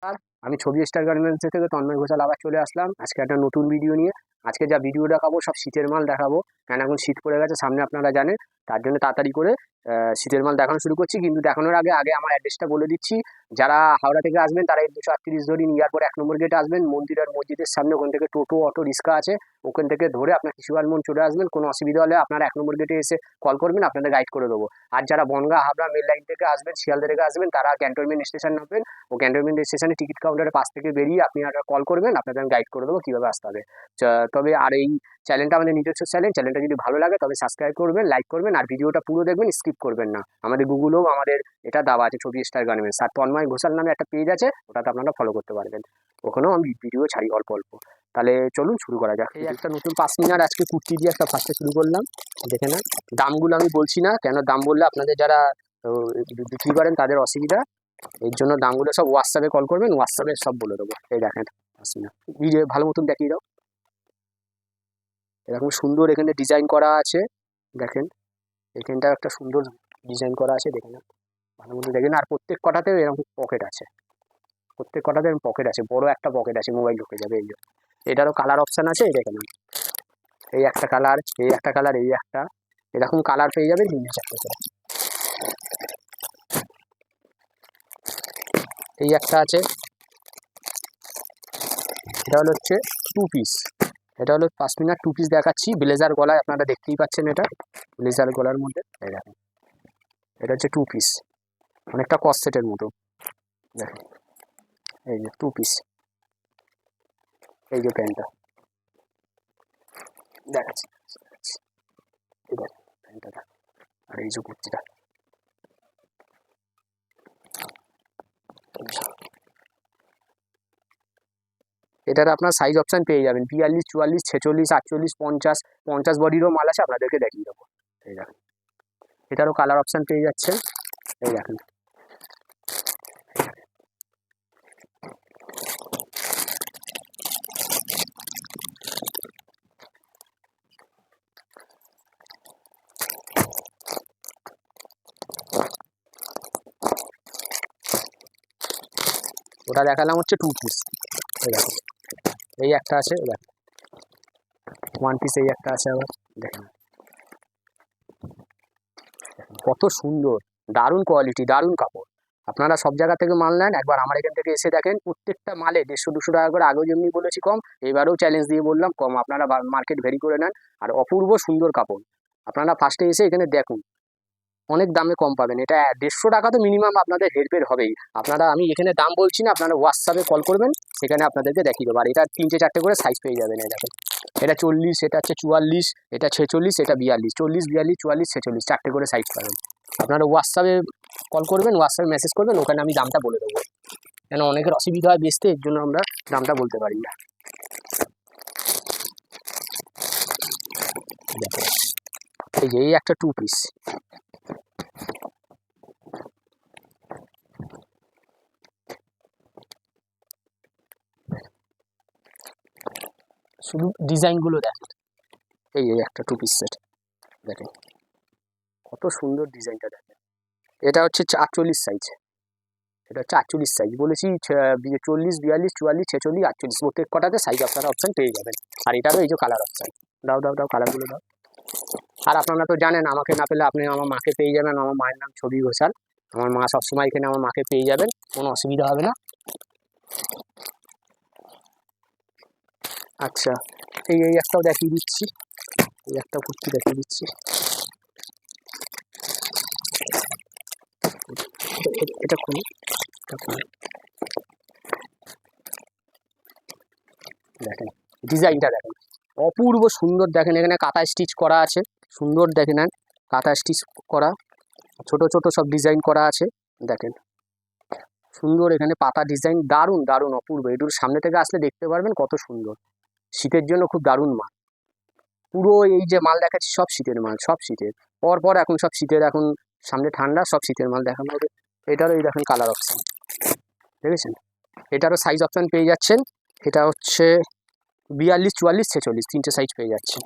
আর আমি ছবি star garments থেকে তন্ময় ঘোষাল আবার চলে আসলাম আজকে একটা নতুন ভিডিও নিয়ে। আজকে যা ভিডিও দেখাবো সব শীতের মাল দেখাবো, কেন এখন শীত পড়ে গেছে সামনে আপনারা জানেন। তার জন্য তাড়াতাড়ি করে শীতের মাল দেখানো শুরু করছি, কিন্তু দেখানোর আগে আগে আমার অ্যাড্রেসটা বলে দিচ্ছি। যারা হাওড়া থেকে আসবেন তারা এই 238 ধরে নিয়ার পর 1 নম্বর গেটে আসবেন, মন্দির আর মসজিদের সামনে ওখান থেকে টোটো অটো রিক্সা আছে, ওখান থেকে ধরে আপনার কৃষিবাল মন চলে আসবেন। কোনো অসুবিধা হলে আপনারা 1 নম্বর গেটে এসে কল করবেন, আপনাদের গাইড করে দেবো। আর যারা বনগা হাবড়া মেল লাইন থেকে আসবেন, শিয়ালদা থেকে আসবেন, তারা ক্যান্টনমেন্ট স্টেশন নামবেন। ও ক্যান্টনমেন্ট স্টেশনে টিকিট কাউন্টারের পাশ থেকে বেরিয়ে আপনি একটা কল করবেন, আপনাদের আমি গাইড করে দেবো কীভাবে আসতে হবে। তবে আর এই চ্যানেলটা আমাদের নিজস্ব চ্যানেলটা যদি ভালো লাগে তবে সাবস্ক্রাইব করবেন, লাইক করবেন, আর ভিডিওটা পুরো দেখবেন, স্কিপ করবেন না। আমাদের গুগলেও আমাদের এটা দেওয়া আছে, ছবি স্টার গার্মেন্টস। আর তন্ময় ঘোষাল নামে একটা পেজ আছে, ওটাতে আপনারা ফলো করতে পারবেন, ওখানেও আমি ভিডিও ছাড়ি অল্প অল্প। তাহলে চলুন শুরু করা যাক। এই একটা নতুন পাশমিনার আজকে কুর্তি দিয়ে একটা ফার্স্টে শুরু করলাম। দেখে না, দামগুলো আমি বলছি না, কেন দাম বললে আপনাদের যারা বিক্রি করেন তাদের অসুবিধা। এর জন্য দামগুলো সব হোয়াটসঅ্যাপে কল করবেন, হোয়াটসঅ্যাপে সব বলে দেবো। এই দেখেন পাশমিনা, ভিডিও ভালো মতন দেখিয়ে দাও। এরকম সুন্দর এখানে ডিজাইন করা আছে, দেখেন এখানটা একটা সুন্দর ডিজাইন করা আছে, দেখেন ভালো মতো দেখেন। আর প্রত্যেক কটাতেও এরকম পকেট আছে, প্রত্যেক কটাতে পকেট আছে, বড় একটা পকেট আছে, মোবাইল ঢুকে যাবে। এই যে এটারও কালার অপশান আছে, এই দেখেন এই একটা কালার, এই একটা কালার, এই একটা, এরকম কালার পেয়ে যাবেন 3-4টে করে। এই একটা আছে, এটা হচ্ছে 2 পিস, এটা হলো পাশমিনার 2 পিস দেখাচ্ছি। ব্লেজার গলায় আপনারা দেখতেই পাচ্ছেন, এটা ব্লেজার গলার মধ্যে। এই দেখেন এটা হচ্ছে 2 পিস, অনেকটা কস সেটের মতো। দেখেন এই যে 2 পিস, এই যে প্যান্টটা দেখাচ্ছি, ঠিক আছে প্যান্টটা, আর এই যে কুর্তিটা। এটার আপনার সাইজ অপশান পেয়ে যাবেন 42, 44, 46, 48, 50, 50 বডিরও মাল আছে, আপনাদেরকে দেখিয়ে দেবো। এই দেখেন এটারও কালার অপশান পেয়ে যাচ্ছেন, এই দেখেন। ওটা দেখালাম হচ্ছে 2 পিস, এই দেখেন এই একটা আছে, এই দেখেন 1 পিস, এই একটা আছে আবার, দেখেন কত সুন্দর, দারুণ কোয়ালিটি, দারুণ কাপড়। আপনারা সব জায়গা থেকে মাল নেন, একবার আমার এখান থেকে এসে দেখেন। প্রত্যেকটা মালে 150-200 টাকা করে, আগেও যেমনি বলেছি কম, এবারেও চ্যালেঞ্জ দিয়ে বললাম কম। আপনারা মার্কেট ভেরি করে নেন, আর অপূর্ব সুন্দর কাপড়। আপনারা ফার্স্টে এসে এখানে দেখুন, অনেক দামে কম পাবেন। এটা 150 টাকা তো মিনিমাম আপনাদের হেরফের হবেই। আপনারা, আমি এখানে দাম বলছি না, আপনারা হোয়াটসঅ্যাপে কল করবেন, সেখানে আপনাদেরকে দেখিয়ে দেবো। আর এটা 3-4টে করে সাইজ পেয়ে যাবেন। এই দেখেন এটা 40, এটা হচ্ছে 44, এটা 46, এটা 42, 40, 42, 44, 46, 4টে করে সাইজ পাবেন। আপনারা হোয়াটসঅ্যাপে কল করবেন, হোয়াটসঅ্যাপে মেসেজ করবেন, ওখানে আমি দামটা বলে দেবো। কেন অনেকের অসুবিধা হয় বেচতে, এর জন্য আমরা দামটা বলতে পারি না। দেখেন এই যে এই একটা 2 পিস, শুধু ডিজাইনগুলো দেখেন। এই একটা 2 পিস সেট, দেখেন কত সুন্দর ডিজাইনটা, দেখেন এটা হচ্ছে 48 সাইজ, এটা হচ্ছে 48 সাইজ বলেছি। 40, 42, 44, 46, 48 প্রত্যেক কটাতে সাইজ আপনারা অপশান পেয়ে যাবেন। আর এটারও এই যে কালার অপশান, দাও দাও দাও কালারগুলো দাও। আর আপনারা তো জানেন, আমাকে না পেলে আপনি আমার মাকে পেয়ে যাবেন। আমার মায়ের নাম ছবি ঘোষাল, আমার মা সবসময় এখানে আমার মাকে পেয়ে যাবেন, কোনো অসুবিধা হবে না। আচ্ছা এই একটাও দেখিয়ে দিচ্ছি, এই একটা কুর্তি দেখিয়ে দিচ্ছি। এটা খুলি, দেখেন ডিজাইনটা দেখেন, অপূর্ব সুন্দর। দেখেন এখানে কাঁথা স্টিচ করা আছে, সুন্দর দেখে নেন, কাঁথা স্টিচ করা, ছোট ছোট সব ডিজাইন করা আছে, দেখেন সুন্দর। এখানে পাতা ডিজাইন, দারুণ দারুণ অপূর্ব। এটুর সামনে থেকে আসলে দেখতে পারবেন কত সুন্দর। শীতের জন্য খুব দারুণ মাল। পুরো এই যে মাল দেখাচ্ছি সব শীতের মাল, সব শীতের। পর এখন সব শীতের, এখন সামনে ঠান্ডা, সব শীতের মাল দেখানো হবে। এটারও এই দেখেন কালার অপশান, দেখেছেন এটারও সাইজ অপশান পেয়ে যাচ্ছেন। এটা হচ্ছে 42, 44, 46, 3টে সাইজ পেয়ে যাচ্ছে।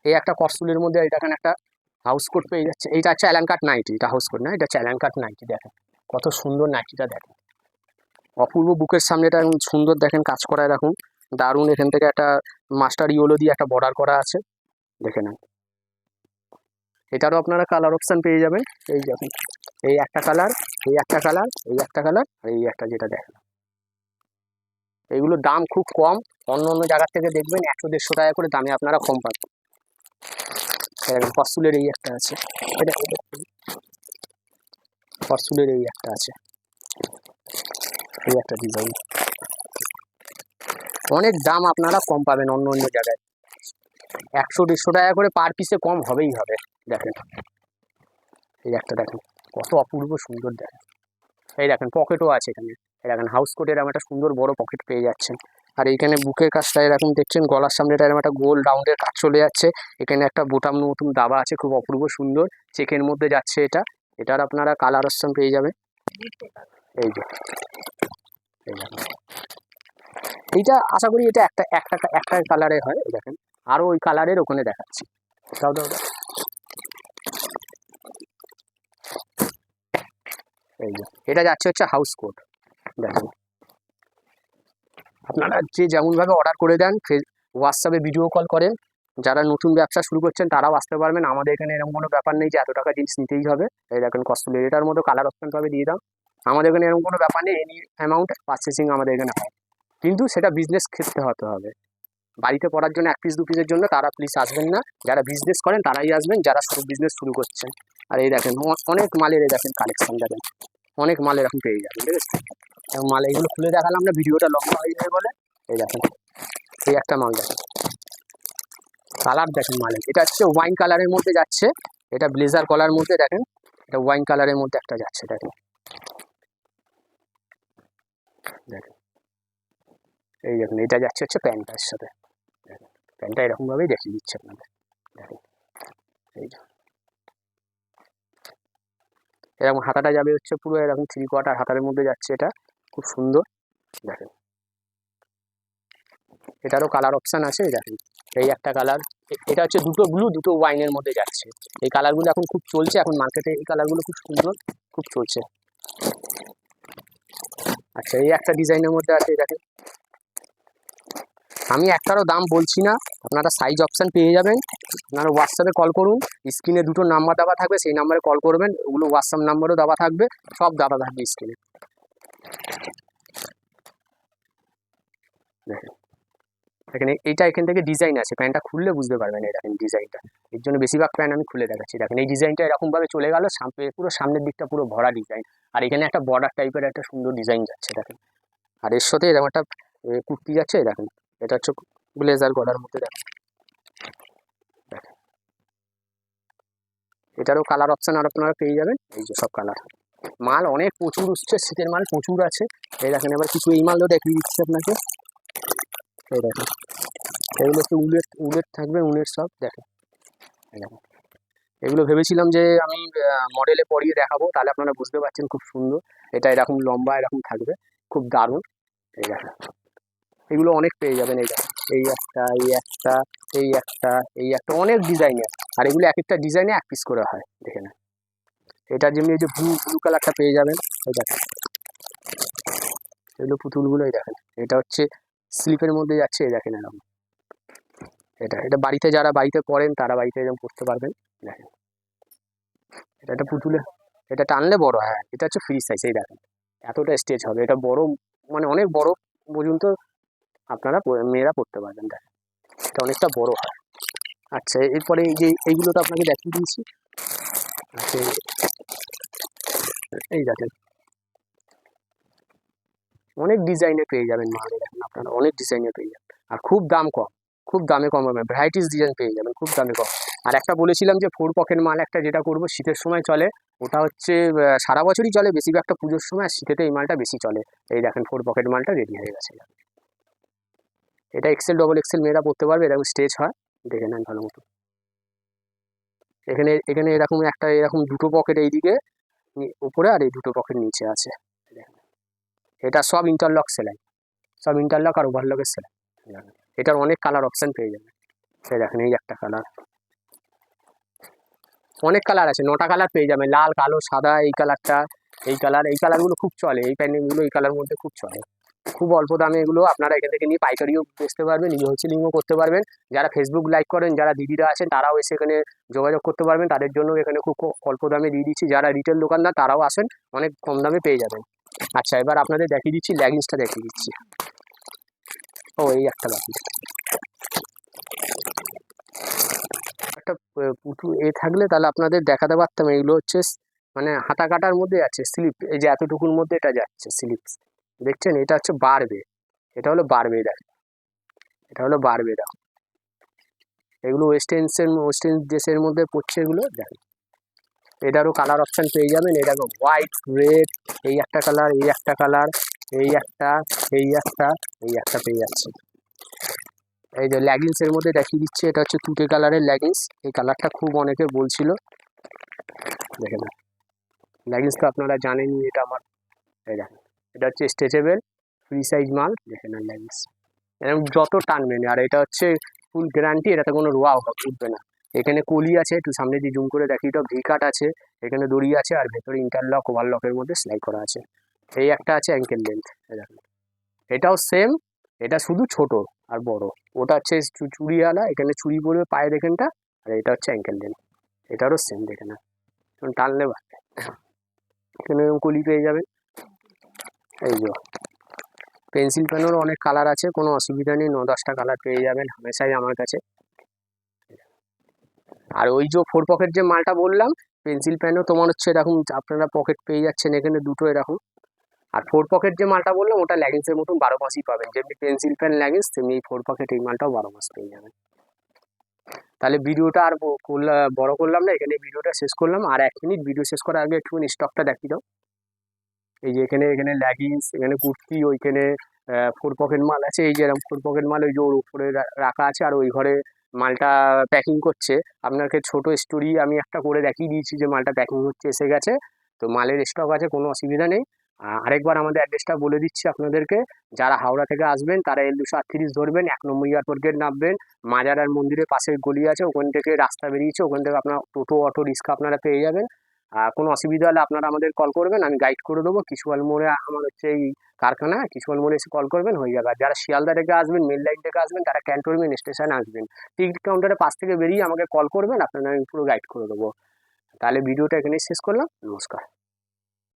এই একটা কটসুলের মধ্যে, এই দেখেন একটা হাউস কোট পেয়ে যাচ্ছে। এইটা হচ্ছে অ্যালান কাট নাইটি, এটা হাউস কোট না, এটা হচ্ছে অ্যালান কাট নাইটি। দেখেন কত সুন্দর নাইটিটা, দেখেন অপূর্ব। বুকের সামনে এটা এখন সুন্দর দেখেন কাজ করা এরকম দারুণ। এখান থেকে একটা মাস্টার ইয়েলো দিয়ে একটা বর্ডার করা আছে, দেখে নেন। এটারও আপনারা কালার অপশান পেয়ে যাবেন। এই দেখেন, এই একটা কালার, এই একটা কালার, এই একটা কালার, আর এই একটা যেটা দেখেন। এইগুলোর দাম খুব কম, অন্য অন্য জায়গার থেকে দেখবেন 100-150 টাকা করে দামে আপনারা কম পাবেন। ফসলের এই একটা আছে, এটা ফসলের এই একটা আছে, এই একটা ডিজাইন। অনেক দাম আপনারা কম পাবেন অন্য অন্য জায়গায়, 100-150 টাকা করে পার পিসে কম হবেই হবে। দেখেন এই একটা দেখেন কত অপূর্ব সুন্দর, দেখেন এই দেখেন পকেটও আছে এখানে। এই দেখেন হাউস কোটের এরকম একটা সুন্দর বড় পকেট পেয়ে যাচ্ছেন। আর এইখানে বুকের কাজটা এরকম দেখছেন, গলার সামনেটা এরকম একটা গোল রাউন্ডের কাজ চলে যাচ্ছে। এখানে একটা বোতাম নতুন দাবা আছে, খুব অপূর্ব সুন্দর চেকের মধ্যে যাচ্ছে এটা। এটার আপনারা কালার অপশন পেয়ে যাবে। এই যে এই দেখেন, এইটা আশা করি এটা একটা একটা একটা কালারে হয়। দেখেন আরো ওই কালারের ওখানে দেখাচ্ছি, দাও দাও দাও। এই যে এটা যাচ্ছে হচ্ছে হাউস কোট। দেখেন আপনারা যে যেমনভাবে অর্ডার করে দেন, হোয়াটসঅ্যাপে ভিডিও কল করেন, যারা নতুন ব্যবসা শুরু করছেন তারাও আসতে পারবেন। আমাদের এখানে এরকম কোনো ব্যাপার নেই যে এত টাকা জিনিস নিতেই হবে। এই দেখেন কস্টলি, এটার মতো কালার অপশন পাবে দিয়ে দাও। আমাদের এখানে এরকম কোনো ব্যাপার নেই, এনি অ্যামাউন্ট পারচেসিং আমাদের এখানে হয়, কিন্তু সেটা বিজনেস ক্ষেত্রে হতে হবে। বাড়িতে পড়ার জন্য 1 পিস 2 পিসের জন্য তারা প্লিজ আসবেন না। যারা বিজনেস করেন তারাই আসবেন, যারা বিজনেস শুরু করছেন। আর এই দেখেন অনেক মালের, এই দেখেন কালেকশন দেখেন, অনেক মাল এরকম পেয়ে যাবেন, ঠিক আছে। এবং মাল এইগুলো খুলে দেখালাম না, ভিডিওটা লম্বা হয়ে যায় বলে। এই দেখেন এই একটা মাল দেখেন, কালার দেখেন মালের, এটা হচ্ছে ওয়াইন কালারের মধ্যে যাচ্ছে, এটা ব্লেজার কলার মধ্যে দেখেন, এটা ওয়াইন কালারের মধ্যে একটা যাচ্ছে। দেখেন দেখেন এই দেখুন, এটা যাচ্ছে হচ্ছে প্যান্টার সাথে। দেখেন প্যান্টটা এরকম ভাবেই দেখিয়ে দিচ্ছে আপনাদের। দেখেন এই যে এরকম হাতাটা যাবে হচ্ছে পুরো এরকম 3/4 হাতার মধ্যে যাচ্ছে, এটা খুব সুন্দর। দেখেন এটারও কালার অপশান আছে, দেখেন এই একটা কালার, এটা হচ্ছে দুটো ব্লু দুটো ওয়াইনের মধ্যে যাচ্ছে। এই কালারগুলো এখন খুব চলছে, এখন মার্কেটে এই কালারগুলো খুব সুন্দর, খুব চলছে। আচ্ছা এই একটা ডিজাইনের মধ্যে আছে, দেখেন আমি একটারও দাম বলছি না, আপনারা সাইজ অপশান পেয়ে যাবেন। আপনারা হোয়াটসঅ্যাপে কল করুন, স্ক্রিনে 2টো নাম্বার দেওয়া থাকবে, সেই নাম্বারে কল করবেন, ওগুলো হোয়াটসঅ্যাপ নাম্বারও দেওয়া থাকবে, সব দেওয়া থাকবে স্ক্রিনে। দেখেন এখানে এইটা এখান থেকে ডিজাইন আছে, প্যান্টটা খুললে বুঝতে পারবেন। এই দেখেন ডিজাইনটা, এর জন্য বেশিরভাগ প্যান্ট আমি খুলে দেখাচ্ছি। দেখেন এই ডিজাইনটা এরকমভাবে চলে গেল, পুরো সামনের দিকটা পুরো ভরা ডিজাইন, আর এখানে একটা বর্ডার টাইপের একটা সুন্দর ডিজাইন যাচ্ছে। দেখেন আর এর সাথে এরকম একটা কুর্তি যাচ্ছে। দেখেন এটা হচ্ছে ব্লেজার গলার মধ্যে। দেখেন দেখেন এটারও কালার অপশান আর আপনারা পেয়ে যাবেন। এই যে সব কালার মাল অনেক প্রচুর উঠছে, শীতের মাল প্রচুর আছে। এই দেখেন এবার কিছু এই মালও দেখিয়ে দিচ্ছি আপনাকে। এই দেখেন এগুলো একটু উলের থাকবে, উলের সব। দেখেন এই দেখেন এগুলো ভেবেছিলাম যে আমি মডেলে পরিয়ে দেখাবো, তাহলে আপনারা বুঝতে পারছেন খুব সুন্দর। এটা এরকম লম্বা এরকম থাকবে, খুব দারুণ। এই দেখেন এগুলো অনেক পেয়ে যাবেন। এই দেখেন এই একটা, এই একটা, এই একটা, এই একটা, অনেক ডিজাইনের। আর এগুলো এক একটা ডিজাইনে 1 পিস করে হয়, দেখে নেন। এটা যেমনি এই যে ব্লু ব্লু কালারটা পেয়ে যাবেন। এই দেখেন এগুলো পুতুলগুলোই দেখেন, এটা হচ্ছে স্লিপের মধ্যে যাচ্ছে। এই দেখেন এরকম, এটা এটা বাড়িতে যারা বাড়িতে পড়েন তারা বাড়িতে এরকম পড়তে পারবেন। দেখেন এটা একটা পুতুলে, এটা টানলে বড়, হ্যাঁ এটা হচ্ছে ফ্রি সাইজ। এই দেখেন এতটা স্টেজ হবে, এটা বড়, মানে অনেক বড় পর্যন্ত আপনারা মেয়েরা পড়তে পারবেন। দেখেন এটা অনেকটা বড় হয়। আচ্ছা এরপরে এই যে এইগুলো তো আপনাকে দেখিয়ে দিয়েছি। আচ্ছা এই দেখেন অনেক ডিজাইনে পেয়ে যাবেন মাল, দেখেন আপনারা অনেক ডিজাইনে পেয়ে যাবেন, আর খুব দাম কম, খুব দামে কম হবে, ভ্যারাইটিস ডিজাইন পেয়ে যাবেন খুব দামে কম। আর একটা বলেছিলাম যে 4 পকেট মাল একটা যেটা করবো শীতের সময় চলে, ওটা হচ্ছে সারা বছরই চলে, বেশিরভাগ একটা পুজোর সময়, আর শীতেতে এই মালটা বেশি চলে। এই দেখেন 4 পকেট মালটা রেডি হয়ে গেছে। এটা এক্সেল ডবল এক্সেল মেয়েরা পড়তে পারবে, এরকম স্টেজ হয়, দেখে নেন ভালো মতো। এখানে এখানে এরকম একটা, এরকম 2টো পকেট এইদিকে উপরে, আর এই 2টো পকেট নিচে আছে। দেখেন এটা সব ইন্টারলক সেলাই, সব ইন্টারলক আর ওভারলকের সেলাই। এটার অনেক কালার অপশান পেয়ে যাবেন। এই দেখেন এই একটা কালার, অনেক কালার আছে, 9টা কালার পেয়ে যাবেন, লাল, কালো, সাদা, এই কালারটা, এই কালারগুলো খুব চলে, এই প্যান্ডেলগুলো এই কালার মধ্যে খুব চলে। খুব অল্প দামে এগুলো আপনারা এখান থেকে নিয়ে পাইকারিও বেচতে পারবেন, হোলসেলিংও করতে পারবেন। যারা ফেসবুক লাইক করেন, যারা দিদিরা আছেন, তারাও এসে এখানে যোগাযোগ করতে পারবেন, তাদের জন্য এখানে খুব অল্প দামে দিয়ে দিচ্ছি। যারা রিটেল দোকানদার তারাও আসেন, অনেক কম দামে পেয়ে যাবেন। আচ্ছা, এবার আপনাদের দেখিয়ে দিচ্ছি, লেগিংসটা দেখিয়ে দিচ্ছি। ও এই একটা বাকি, একটা পুটু থাকলে তাহলে আপনাদের দেখাতে পারতাম। এগুলো হচ্ছে মানে হাতা কাটার মধ্যে আছে স্লিপ, এই যে এতটুকুর মধ্যে এটা যাচ্ছে স্লিপ, দেখছেন? এটা হচ্ছে বাড়বে, এটা হলো বাড়বে, দেখেন এটা হলো বাড়বে, দেখো এগুলো ওয়েস্টার্ন ড্রেসের মধ্যে পড়ছে এগুলো, দেখেন এটারও কালার অপশান পেয়ে যাবেন। এটা হোয়াইট, রেড, এই একটা কালার, এই একটা কালার, এই একটা, এই একটা, এই একটা পেয়ে যাচ্ছে। এই যে লেগিংসের মধ্যে দেখিয়ে দিচ্ছে, এটা হচ্ছে তুতে কালারের লেগিংস, এই কালারটা খুব অনেকে বলছিল, দেখে না লেগিংস তো আপনারা জানেনই, এটা আমার, এই দেখেন এটা হচ্ছে স্ট্রেচেবল ফ্রি সাইজ মাল, দেখে না লেগিংস এরকম যত টানবেন। আর এটা হচ্ছে ফুল গ্যারান্টি, এটাতে কোনো রোয়া উঠবে না। এখানে কলি আছে, একটু সামনে দিয়ে জুম করে দেখি, এটা ভি কাট আছে, এখানে দড়ি আছে, আর ভেতরে ইন্টারলক ওভারলকের মধ্যে সেলাই করা আছে। এই একটা আছে অ্যাঙ্কেল লেন্থ, দেখেন এটাও সেম, এটা শুধু ছোট আর বড়, ওটা হচ্ছে চুড়িওয়ালা, এখানে চুড়ি পড়বে পায়ের এখানটা, আর এটা হচ্ছে অ্যাঙ্কেল লেন্থ, এটারও সেম, দেখে না টানলে বাড়বে। এখানে এরকম কলি পেয়ে যাবেন। এই যে পেন্সিল পেনেরও অনেক কালার আছে, কোনো অসুবিধা নেই, 9-10টা কালার পেয়ে যাবেন হামেশাই আমার কাছে। আর ওই যে 4 পকেট যে মালটা বললাম, পেন্সিল পেনও তোমার হচ্ছে এরকম আপনারা পকেট পেয়ে যাচ্ছেন এখানে দুটো এরকম। আর 4 পকেট যে মালটা বললাম ওটা লেগিংসের মতন 12 মাসই পাবেন, যেমনি পেন্সিল পেন লেগিংস তেমনি এই 4 পকেট এই মালটাও 12 মাস পেয়ে যাবেন। তাহলে ভিডিওটা আর বড় করলাম না, এখানে ভিডিওটা শেষ করলাম। আর 1 মিনিট ভিডিও শেষ করার আগে একটুখানি স্টকটা দেখিয়ে দাও। এই যে এখানে লেগিংস, এখানে কুর্তি, ওইখানে 4 পকেট মাল আছে, এই যে এরকম 4 পকেট মাল ওই যে ওর উপরে রাখা আছে, আর ওই ঘরে মালটা প্যাকিং করছে। আপনাকে ছোট স্টোরি আমি একটা করে দেখিয়ে দিয়েছি যে মালটা প্যাকিং হচ্ছে, এসে গেছে, তো মালের স্টক আছে, কোনো অসুবিধা নেই। আরেকবার আমাদের অ্যাড্রেসটা বলে দিচ্ছি আপনাদেরকে, যারা হাওড়া থেকে আসবেন তারা L238 ধরবেন, 1 নম্বর এয়ারপোর্ট গেট নামবেন, মাজারার মন্দিরের পাশের গলি আছে, ওখান থেকে রাস্তা বেরিয়েছে, ওখান থেকে আপনার টোটো, অটো, রিক্সা আপনারা পেয়ে যাবেন। কোনো অসুবিধা হলে আপনারা আমাদের কল করবেন, আমি গাইড করে দেবো। কিশোয়াল মোড়ে আমার হচ্ছে এই কারখানা, কিশোয়াল মোড়ে এসে কল করবেন, হয়ে যাবে। আর যারা শিয়ালদা থেকে আসবেন, মেন লাইন থেকে আসবেন, তারা ক্যান্টনমেন্ট স্টেশনে আসবেন, টিকিট কাউন্টারের পাশ থেকে বেরিয়ে আমাকে কল করবেন, আপনারা আমি পুরো গাইড করে দেবো। তাহলে ভিডিওটা এখানেই শেষ করলাম, নমস্কার।